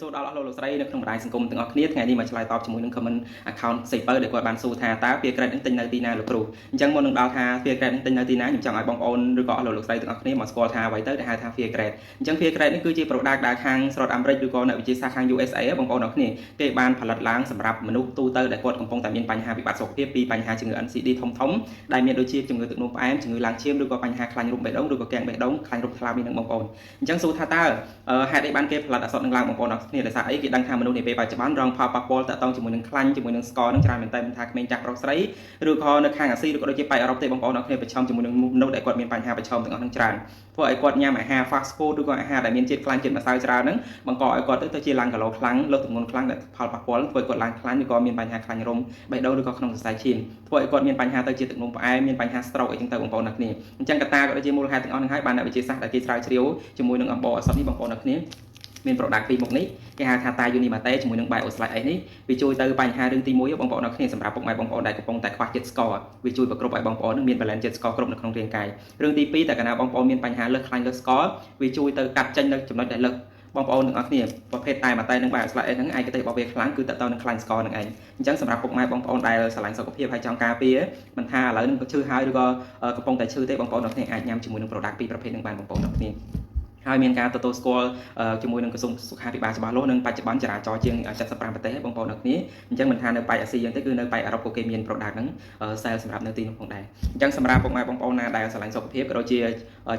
សូដល់អស់លោកស្រីនៅក្នុងបណ្ដាញសង្គមទាំងអស់គ្នាថ្ងៃនេះមកឆ្លើយតបជាមួយនឹង comment account Saper ដែលគាត់បានសួរថាតើពាក្យ credit នឹងទិញនៅទីណាលោកគ្រូអញ្ចឹងមុននឹងដល់ថាពាក្យ credit នឹងទិញនៅទីណាខ្ញុំចង់ឲ្យបងប្អូនឬក៏អស់លោកស្រីទាំងអស់គ្នាមកស្គាល់ថាអ្វីទៅដែលហៅថា ពាក្យ credit អញ្ចឹងពាក្យ credit នេះគឺជា product ដែលខាងស្រុកអាមេរិកឬក៏នៅវិទ្យាសាស្ត្រខាង USA បងប្អូនអរគ្នាគេបានផលិតឡើងសម្រាប់មនុស្សទូទៅដែលគាត់កំពុងតែមានបញ្ហាវិបត្តិសុខភាពពីបញ្ហាជំងឺ NCD ធំៗដែលមានដូចជាជំងឺទឹកនោមផ្អែមជំងឺឡើងឈាមឬក៏បញ្ហាខ្លាញ់រូបបេះដូងឬក៏កាំងបេះដូងខ្លាញ់រូបថ្លាវីនឹងបងប្អូនអញ្ចឹងសួរថាតើហេតុអីបានគេផលិតអសតនឹងឡើងបងប្អូនអរគ្នាដោយសារអីគេដឹងថាមនុស្សនាពេលបច្ចុប្បន្នរងផលប៉ះពាល់តាក់ទងជាមួយនឹងខ្លាញ់ជាមួយនឹងស្ករនឹងច្រើនមែនតើមិនថាក្មេងចាស់ប្រុសស្រីឬក៏នៅខាងអាស៊ីឬក៏ដូចជាប៉ែអឺរ៉ុបទេបងប្អូនអរគ្នាប្រឈមជាមួយនឹងមនុស្សដែលគាត់មានបញ្ហាប្រឈមទាំងអស់នឹងច្រើនធ្វើឲ្យគាត់ញ៉ាំអាហារ fast food ឬក៏អាហារដែលមានជាតិខ្លាញ់ជាតិម្សៅច្រើនហ្នឹងបង្កឲ្យគាត់ទៅជាឡើងគីឡូខ្លាំងលើសទម្ងន់ខ្លាំងដែលផលប៉ះពាល់ធ្វើឲ្យគាត់ឡើងខ្លាញ់ឬក៏មានបញ្ហាខ្លាញ់រុំបេះដូងឬក៏ក្នុងសរសៃឈាមធ្វើឲ្យគាត់មានបញ្ហាទៅជាទឹកនោមផ្អែមមានបញ្ហា stroke អីចឹងទៅបងប្អូនអរគ្នាអញ្ចឹងកត្តាក៏ដូចជាមូលហេតុទាំងអស់ហ្នឹងហើយបានអ្នកវិទ្យាសាស្ត្រដែលគេស្រាវជ្រាវជាមួយនឹងអំបោរអសតនេះបងប្អូនអរគ្នាមាន product ពីរមុខនេះគេហៅថា Tayunimate ជាមួយនឹង BioSlide X នេះវាជួយទៅបញ្ហារឿងទី1បងប្អូនអរគ្នាសម្រាប់ពុកម៉ែបងប្អូនដែលកំពុងតែខ្វះជាតិស្ករវាជួយប្រគ្រប់ឲ្យបងប្អូននឹងមាន balance ជាតិស្ករគ្រប់នៅក្នុងរាងកាយរឿងទី2តែកាលណាបងប្អូនមានបញ្ហាលើសខ្លាញ់លើសស្ករវាជួយទៅកាត់ចេញនៅចំណុចដែលលើសបងប្អូនទាំងអស់គ្នាប្រភេទតែមួយតែនឹង BioSlide X ហ្នឹងឯកទេសរបស់វាខ្លាំងគឺតទៅនឹងខ្លាញ់ស្ករនឹងឯងអញ្ចឹងសម្រាប់ពុកម៉ែបងប្អូនដែលស្រឡាញ់សុខភាពហើយចង់ការពារមិនថាឥឡូវនឹងឈឺហើយឬក៏កំពុងតែឈឺទេបងប្អូនទាំងអស់គ្នាអាចញ៉ាំជាមួយនឹង product ពីរប្រភេទនឹងបានបងប្អូនទាំងអស់គ្នាហើយមានការទទួលស្គាល់ជាមួយនឹងក្រសួងសុខាភិបាលច្បាស់លាស់និងបច្ចុប្បន្នចរាចរណ៍ជាង75ប្រទេសបងប្អូនទាំងគ្នាអញ្ចឹងមិនថានៅប៉ែអាស៊ីយ៉ាងទេគឺនៅប៉ែអឺរ៉ុបក៏គេមាន product ហ្នឹង sale សម្រាប់នៅទីនោះផងដែរអញ្ចឹងសម្រាប់ពុកម៉ែបងប្អូនណាដែលស្រឡាញ់សុខភាពក៏ដូចជា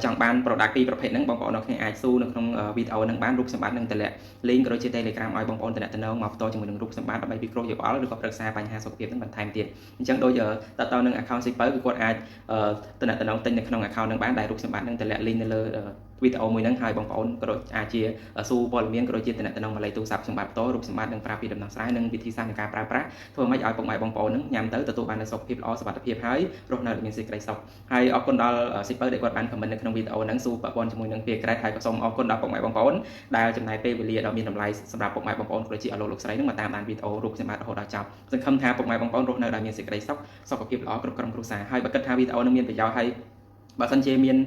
ចង់បាន product ពីរប្រភេទហ្នឹងបងប្អូនទាំងគ្នាអាចស៊ូនៅក្នុងវីដេអូហ្នឹងបានរូបសម្បត្តិនឹងតម្លាក់ link ក៏ដូចជា Telegram ឲ្យបងប្អូនតំណមកផ្ទាល់ជាមួយនឹងរូបសម្បត្តិដើម្បីពិគ្រោះយោបល់ឬក៏ប្រឹក្សាបញ្ហាសុខភាពហ្នឹងបន្ថែមទៀតអញ្ចឹងដូចតទៅនឹង account Saper គឺគាត់អាចតំណទិញនៅក្នុង account ហ្នឹងបានដែលរូបសម្បត្តិហ្នឹងតម្លាក់ link នៅលើវីដេអូមួយហ្នឹងហើយបងប្អូនក៏អាចជាសួរព័ត៌មានក៏ដូចជាតំណមកលេខទូរស័ព្ទសម្បត្តិផ្ទាល់រូបសម្បត្តិនឹងប្រាប់ពីដំណោះស្រាយនិងវិធីសាស្ត្រនៃការប្រើប្រាស់ធ្វើម៉េចឲ្យពុកម៉ែបងប្អូនហ្នឹងញ៉ាំទៅទទួលបាននូវសុខភាពល្អសុខភាពហើយរស់នៅមានសេចក្តីសុខហើយអរគុណដល់ Saper ដែលគាត់បាន comment នៅក្នុងវីដេអូហ្នឹងសួរពាក់ព័ន្ធជាមួយនឹងពាក្យ Credit ហើយក៏សូមអរគុណដល់ពុកម៉ែបងប្អូនដែលចំណាយពេលវេលាដ៏មានតម្លៃសម្រាប់ពុកម៉ែបងប្អូនក៏ដូចជាលោកស្រីហ្នឹងមកតាមដានវីដេអូរូបសម្បត្តិរហូតដល់ចប់សង្ឃឹមថាពុកម៉ែបងប្អូនរស់នៅដោយមានសេចក្តីសុខសុខភាពល្អគ្រប់ក្រុមគ្រួសារហើយបើគិតថាវីដេអូហ្នឹងមានប្រយោជន៍ហើយបើសិនជាមាន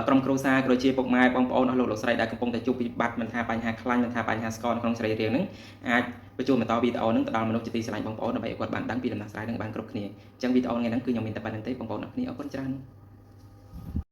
ក្រុមគ្រួសារក៏ដូចជាពុកម៉ែបងប្អូនអស់លោកស្រីដែលកំពុងតែជួបវិបត្តិមិនថាបញ្ហាខ្លាញ់មិនថាបញ្ហាស្ករក្នុងសរីរាង្គហ្នឹងអាចបញ្ជូនបន្តវីដេអូហ្នឹងទៅដល់មនុស្សជាទីស្រឡាញ់បងប្អូនដើម្បីឲ្យគាត់បានដឹងពីដំណោះស្រាយហ្នឹងបានគ្រប់គ្នាអញ្ចឹងវីដេអូថ្ងៃហ្នឹងគឺខ្ញុំមានតែប៉ុណ្្នឹងទេបងប្អូនអរគុណច្រើន